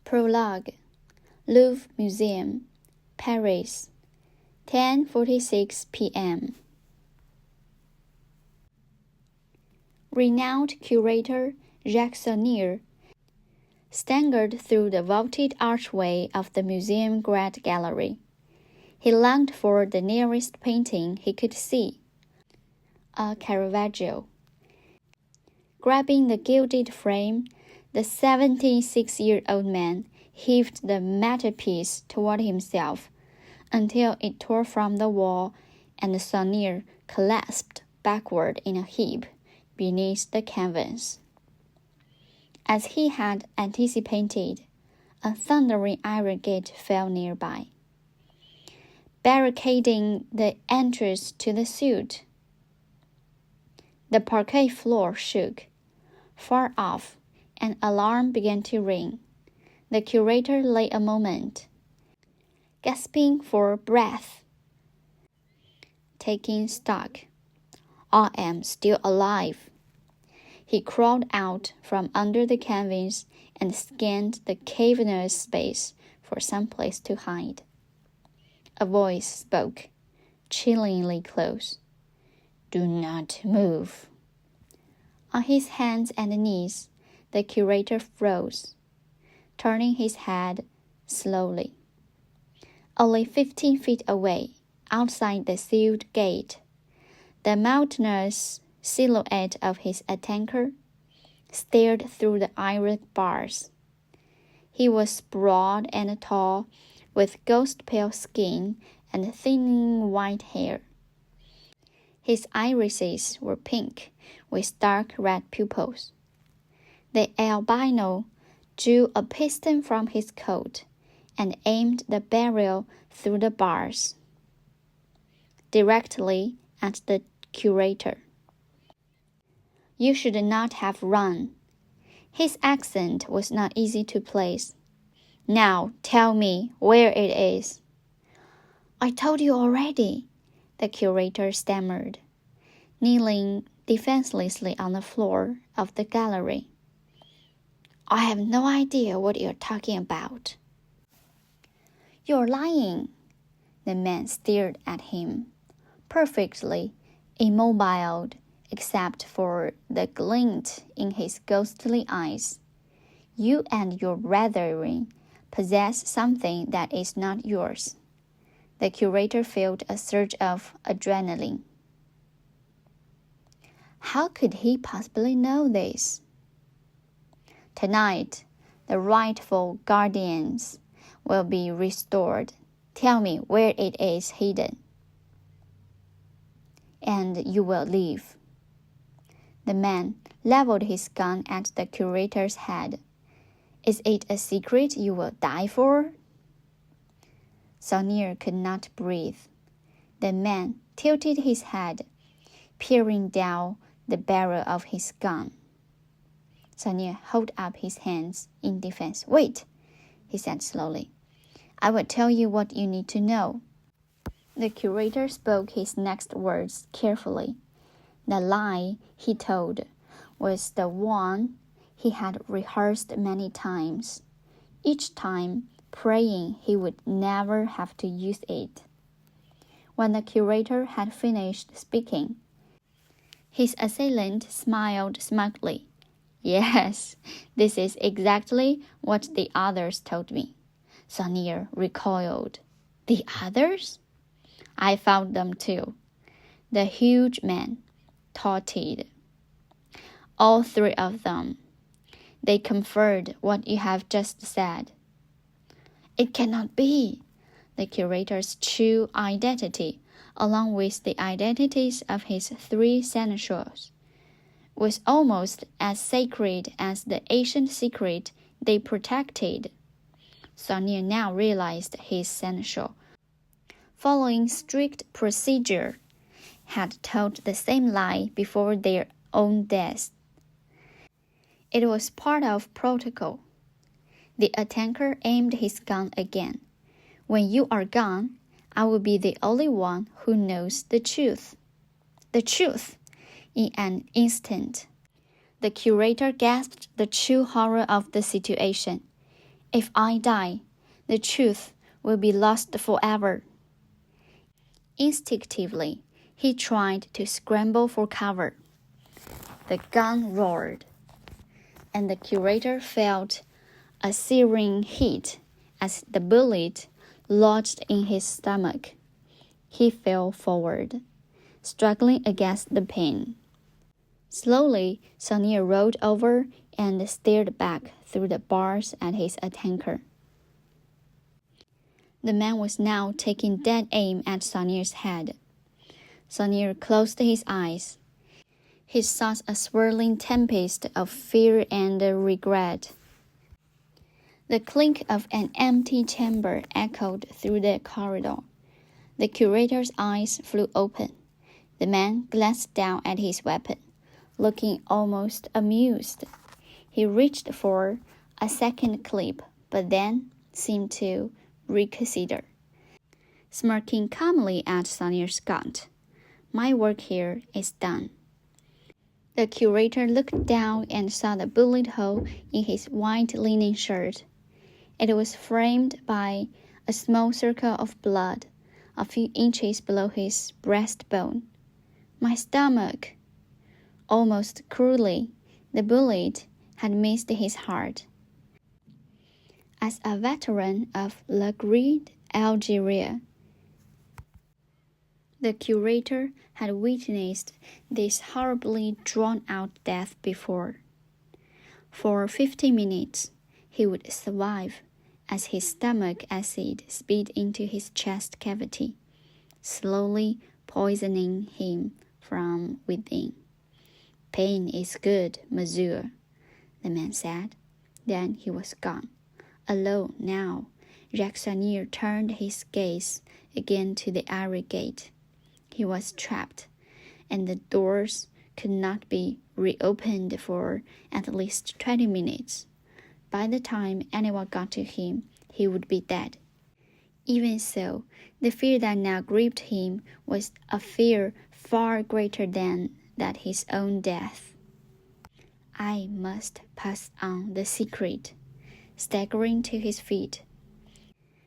Prologue, Louvre Museum, Paris, 10:46 p.m. Renowned curator Jacques Saunier staggered through the vaulted archway of the museum Great Gallery. He longed for the nearest painting he could see, a Caravaggio. Grabbing the gilded frame, the 76-year-old man heaved the masterpiece toward himself until it tore from the wall and Saunier collapsed backward in a heap beneath the canvas. As he had anticipated, a thundering iron gate fell nearby, barricading the entrance to the suite. The parquet floor shook. Far off, an alarm began to ring. The curator lay a moment, gasping for breath, taking stock. I am still alive. He crawled out from under the canvas and scanned the cavernous space for some place to hide. A voice spoke, chillingly close. Do not move. On his hands and knees, the curator froze, turning his head slowly. Only 15 feet away, outside the sealed gate, the mountainous silhouette of his attacker stared through the iron bars. He was broad and tall, with ghost-pale skin and thinning white hair. His irises were pink, with dark red pupils. The albino drew a piston from his coat and aimed the barrel through the bars, directly at the curator. You should not have run. His accent was not easy to place. Now tell me where it is. I told you already, the curator stammered, kneeling defenselessly on the floor of the gallery. I have no idea what you're talking about. You're lying. The man stared at him, perfectly immobile except for the glint in his ghostly eyes. You and your brethren possess something that is not yours. The curator felt a surge of adrenaline. How could he possibly know this? Tonight, the rightful guardians will be restored. Tell me where it is hidden, and you will leave. The man leveled his gun at the curator's head. Is it a secret you will die for? Saunier could not breathe. The man tilted his head, peering down the barrel of his gun. Saunier held up his hands in defense. Wait, he said slowly. I will tell you what you need to know. The curator spoke his next words carefully. The lie he told was the one he had rehearsed many times, each time praying he would never have to use it. When the curator had finished speaking, his assailant smiled smugly. Yes, this is exactly what the others told me. Saunier recoiled. The others? I found them too. The huge man tottered. All three of them. They confirmed what you have just said. It cannot be. The curator's true identity, along with the identities of his three seneschals, was almost as sacred as the ancient secret they protected. Saunier now realized his seneschal, following strict procedure, had told the same lie before their own deaths. It was part of protocol. The attacker aimed his gun again. When you are gone, I will be the only one who knows the truth. The truth! In an instant, the curator gasped the true horror of the situation. If I die, the truth will be lost forever. Instinctively, he tried to scramble for cover. The gun roared, and the curator felt a searing heat as the bullet lodged in his stomach. He fell forward, struggling against the pain. Slowly, Sonia rolled over and stared back through the bars at his attacker. The man was now taking dead aim at Sonia's head. Sonia closed his eyes. He saw a swirling tempest of fear and regret. The clink of an empty chamber echoed through the corridor. The curator's eyes flew open. The man glanced down at his weapon, looking almost amused. He reached for a second clip, but then seemed to reconsider, smirking calmly at Sonia's gun. My work here is done. The curator looked down and saw the bullet hole in his white linen shirt. It was framed by a small circle of blood, a few inches below his breastbone. My stomach! Almost cruelly, the bullet had missed his heart. As a veteran of La Guerre d'Algérie, the curator had witnessed this horribly drawn-out death before. For 50 minutes, he would survive as his stomach acid spilled into his chest cavity, slowly poisoning him from within. Pain is good, monsieur, the man said. Then he was gone. Alone now, Jacques Sanier turned his gaze again to the iron gate. He was trapped, and the doors could not be reopened for at least 20 minutes. By the time anyone got to him, he would be dead. Even so, the fear that now gripped him was a fear far greater than that his own death. I must pass on the secret. Staggering to his feet,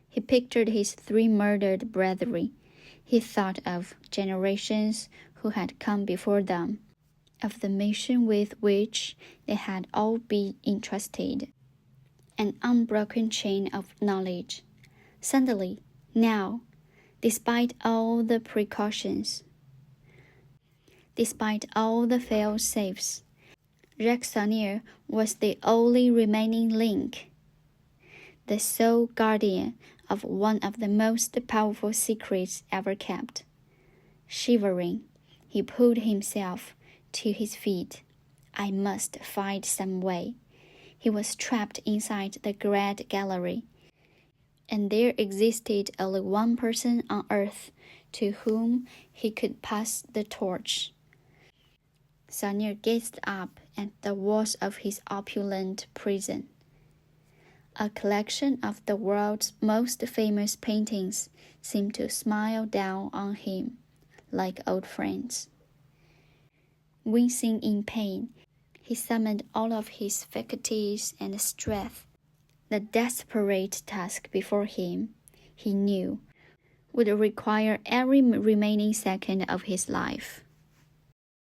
he pictured his 3 murdered brethren. He thought of generations who had come before them, of the mission with which they had all been entrusted, an unbroken chain of knowledge. Suddenly, now, despite all the precautions, despite all the fail-safes, Jacques Sanier was the only remaining link, the sole guardian of one of the most powerful secrets ever kept. Shivering, he pulled himself to his feet. I must find some way. He was trapped inside the great gallery, and there existed only one person on earth to whom he could pass the torch. Sanier gazed up at the walls of his opulent prison. A collection of the world's most famous paintings seemed to smile down on him like old friends. Wincing in pain, he summoned all of his faculties and strength. The desperate task before him, he knew, would require every remaining second of his life.